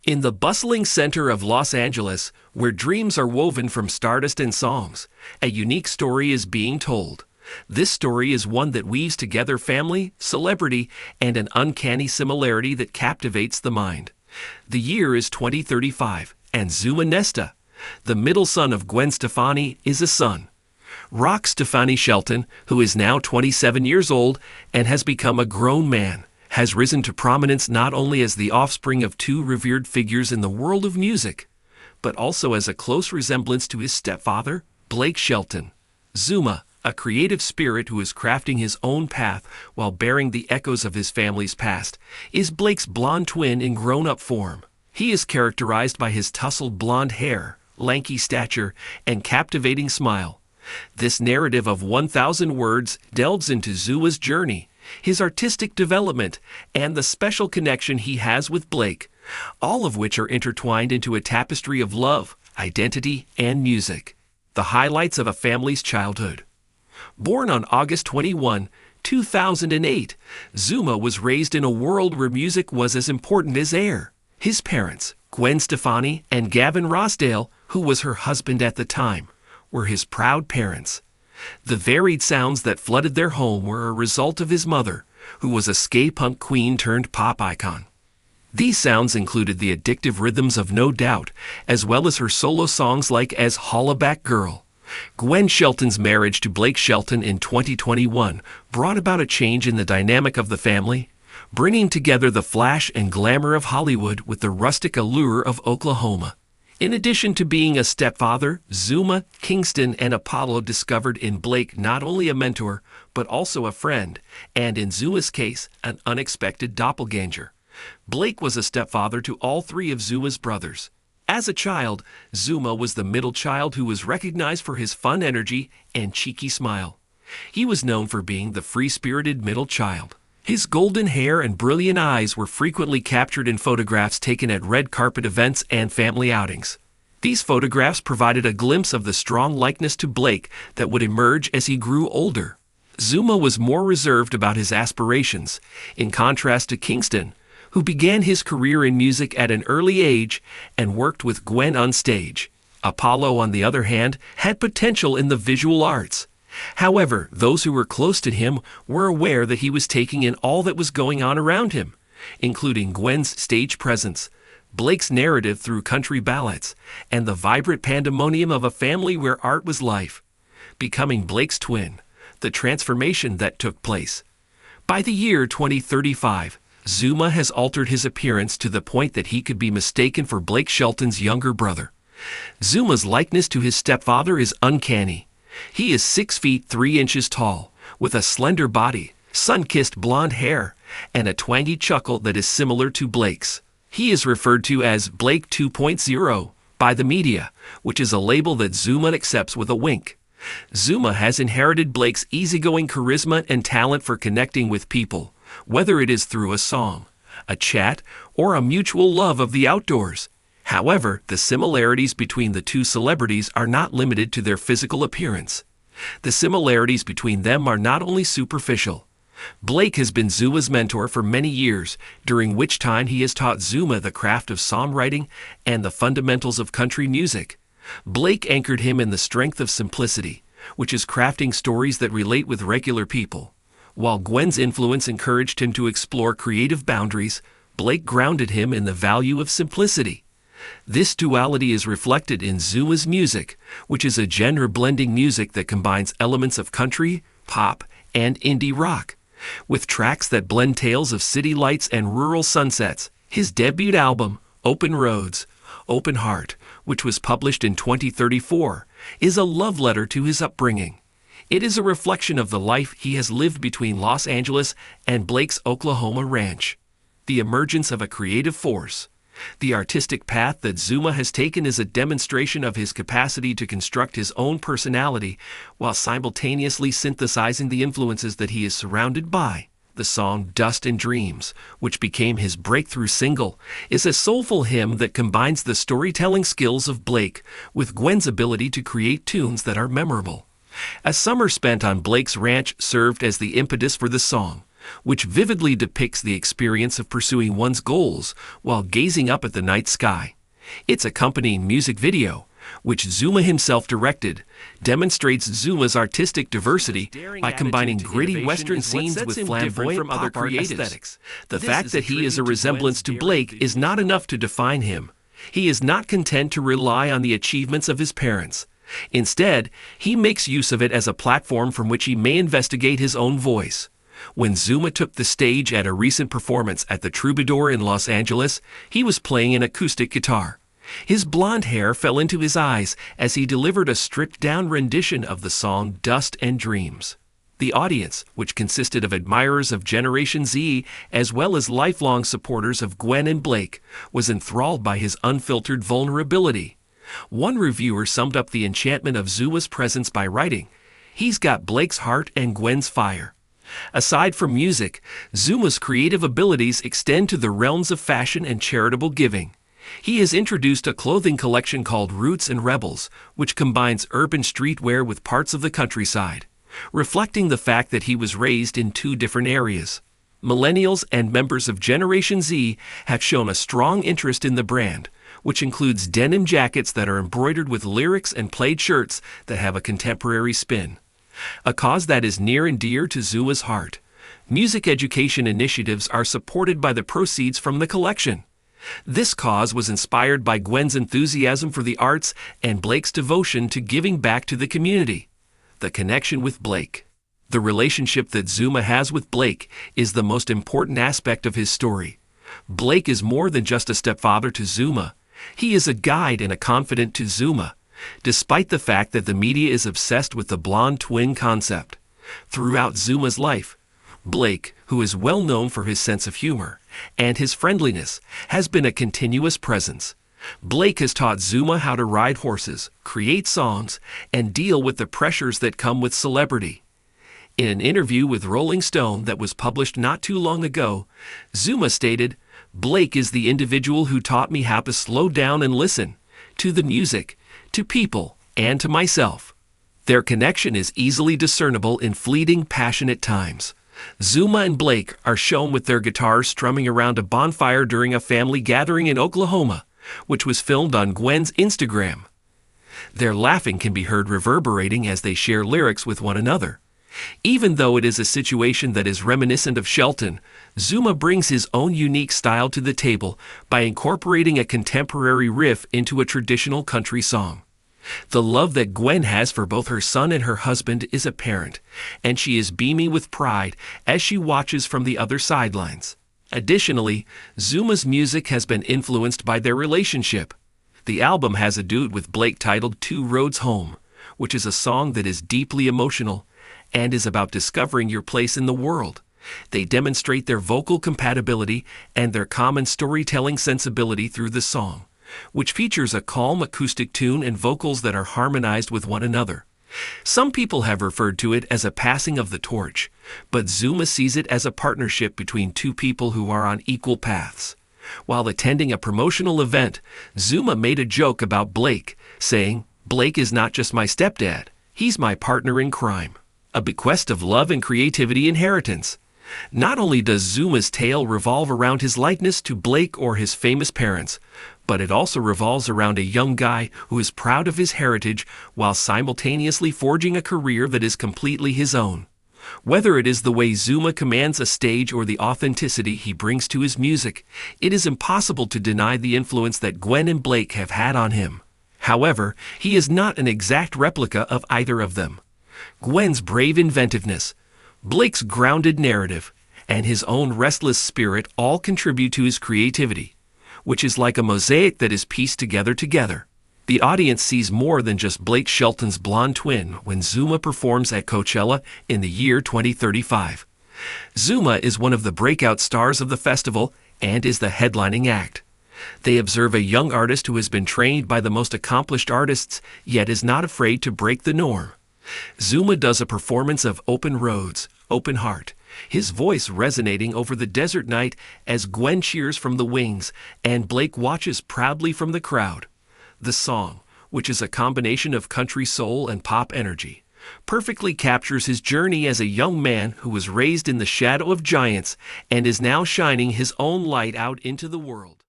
In the bustling center of Los Angeles, where dreams are woven from stardust and songs, a unique story is being told. This story is one that weaves together family, celebrity, and an uncanny similarity that captivates the mind. The year is 2035, and Zuma, the middle son of Gwen Stefani, is a son. Rock Stefani Shelton, who is now 27 years old and has become a grown man, has risen to prominence not only as the offspring of two revered figures in the world of music, but also as a close resemblance to his stepfather, Blake Shelton. Zuma, a creative spirit who is crafting his own path while bearing the echoes of his family's past, is Blake's blonde twin in grown-up form. He is characterized by his tousled blonde hair, lanky stature, and captivating smile. This narrative of 1,000 words delves into Zuma's journey, his artistic development, and the special connection he has with Blake, all of which are intertwined into a tapestry of love, identity, and music. The highlights of a family's childhood. Born on August 21, 2008, Zuma was raised in a world where music was as important as air. His parents, Gwen Stefani and Gavin Rossdale, who was her husband at the time, were his proud parents. The varied sounds that flooded their home were a result of his mother, who was a ska-punk queen turned pop icon. These sounds included the addictive rhythms of No Doubt, as well as her solo songs like As Hollaback Girl. Gwen Shelton's marriage to Blake Shelton in 2021 brought about a change in the dynamic of the family, bringing together the flash and glamour of Hollywood with the rustic allure of Oklahoma. In addition to being a stepfather, Zuma, Kingston, and Apollo discovered in Blake not only a mentor, but also a friend, and in Zuma's case, an unexpected doppelganger. Blake was a stepfather to all three of Zuma's brothers. As a child, Zuma was the middle child who was recognized for his fun energy and cheeky smile. He was known for being the free-spirited middle child. His golden hair and brilliant eyes were frequently captured in photographs taken at red carpet events and family outings. These photographs provided a glimpse of the strong likeness to Blake that would emerge as he grew older. Zuma was more reserved about his aspirations, in contrast to Kingston, who began his career in music at an early age and worked with Gwen on stage. Apollo, on the other hand, had potential in the visual arts. However, those who were close to him were aware that he was taking in all that was going on around him, including Gwen's stage presence, Blake's narrative through country ballads, and the vibrant pandemonium of a family where art was life. Becoming Blake's twin, the transformation that took place. By the year 2035, Zuma has altered his appearance to the point that he could be mistaken for Blake Shelton's younger brother. Zuma's likeness to his stepfather is uncanny. He is 6 feet 3 inches tall, with a slender body, sun-kissed blonde hair, and a twangy chuckle that is similar to Blake's. He is referred to as Blake 2.0 by the media, which is a label that Zuma accepts with a wink. Zuma has inherited Blake's easygoing charisma and talent for connecting with people, whether it is through a song, a chat, or a mutual love of the outdoors. However, the similarities between the two celebrities are not limited to their physical appearance. The similarities between them are not only superficial. Blake has been Zuma's mentor for many years, during which time he has taught Zuma the craft of songwriting and the fundamentals of country music. Blake anchored him in the strength of simplicity, which is crafting stories that relate with regular people. While Gwen's influence encouraged him to explore creative boundaries, Blake grounded him in the value of simplicity. This duality is reflected in Zuma's music, which is a genre-blending music that combines elements of country, pop, and indie rock, with tracks that blend tales of city lights and rural sunsets. His debut album, Open Roads, Open Heart, which was published in 2034, is a love letter to his upbringing. It is a reflection of the life he has lived between Los Angeles and Blake's Oklahoma ranch. The emergence of a creative force. The artistic path that Zuma has taken is a demonstration of his capacity to construct his own personality while simultaneously synthesizing the influences that he is surrounded by. The song Dust and Dreams, which became his breakthrough single, is a soulful hymn that combines the storytelling skills of Blake with Gwen's ability to create tunes that are memorable. A summer spent on Blake's ranch served as the impetus for the song, which vividly depicts the experience of pursuing one's goals while gazing up at the night sky. Its accompanying music video, which Zuma himself directed, demonstrates Zuma's artistic diversity by combining gritty Western scenes with flamboyant pop art aesthetics. The fact that he is a resemblance to Blake is not enough to define him. He is not content to rely on the achievements of his parents. Instead, he makes use of it as a platform from which he may investigate his own voice. When Zuma took the stage at a recent performance at the Troubadour in Los Angeles, he was playing an acoustic guitar. His blonde hair fell into his eyes as he delivered a stripped-down rendition of the song Dust and Dreams. The audience, which consisted of admirers of Generation Z as well as lifelong supporters of Gwen and Blake, was enthralled by his unfiltered vulnerability. One reviewer summed up the enchantment of Zuma's presence by writing, "He's got Blake's heart and Gwen's fire." Aside from music, Zuma's creative abilities extend to the realms of fashion and charitable giving. He has introduced a clothing collection called Roots and Rebels, which combines urban streetwear with parts of the countryside, reflecting the fact that he was raised in two different areas. Millennials and members of Generation Z have shown a strong interest in the brand, which includes denim jackets that are embroidered with lyrics and plaid shirts that have a contemporary spin. A cause that is near and dear to Zuma's heart. Music education initiatives are supported by the proceeds from the collection. This cause was inspired by Gwen's enthusiasm for the arts and Blake's devotion to giving back to the community. The connection with Blake. The relationship that Zuma has with Blake is the most important aspect of his story. Blake is more than just a stepfather to Zuma. He is a guide and a confidant to Zuma, despite the fact that the media is obsessed with the blonde twin concept. Throughout Zuma's life, Blake, who is well known for his sense of humor and his friendliness, has been a continuous presence. Blake has taught Zuma how to ride horses, create songs, and deal with the pressures that come with celebrity. In an interview with Rolling Stone that was published not too long ago, Zuma stated, "Blake is the individual who taught me how to slow down and listen, to the music, to people, and to myself." Their connection is easily discernible in fleeting, passionate times. Zuma and Blake are shown with their guitars strumming around a bonfire during a family gathering in Oklahoma, which was filmed on Gwen's Instagram. Their laughing can be heard reverberating as they share lyrics with one another. Even though it is a situation that is reminiscent of Shelton, Zuma brings his own unique style to the table by incorporating a contemporary riff into a traditional country song. The love that Gwen has for both her son and her husband is apparent, and she is beaming with pride as she watches from the other sidelines. Additionally, Zuma's music has been influenced by their relationship. The album has a duet with Blake titled Two Roads Home, which is a song that is deeply emotional and is about discovering your place in the world. They demonstrate their vocal compatibility and their common storytelling sensibility through the song, which features a calm acoustic tune and vocals that are harmonized with one another. Some people have referred to it as a passing of the torch, but Zuma sees it as a partnership between two people who are on equal paths. While attending a promotional event, Zuma made a joke about Blake, saying, "Blake is not just my stepdad, he's my partner in crime." A bequest of love and creativity inheritance. Not only does Zuma's tale revolve around his likeness to Blake or his famous parents, but it also revolves around a young guy who is proud of his heritage while simultaneously forging a career that is completely his own. Whether it is the way Zuma commands a stage or the authenticity he brings to his music, it is impossible to deny the influence that Gwen and Blake have had on him. However, he is not an exact replica of either of them. Gwen's brave inventiveness, Blake's grounded narrative, and his own restless spirit all contribute to his creativity, which is like a mosaic that is pieced together. The audience sees more than just Blake Shelton's blonde twin when Zuma performs at Coachella in the year 2035. Zuma is one of the breakout stars of the festival and is the headlining act. They observe a young artist who has been trained by the most accomplished artists, yet is not afraid to break the norm. Zuma does a performance of Open Roads, Open Heart, his voice resonating over the desert night as Gwen cheers from the wings and Blake watches proudly from the crowd. The song, which is a combination of country soul and pop energy, perfectly captures his journey as a young man who was raised in the shadow of giants and is now shining his own light out into the world.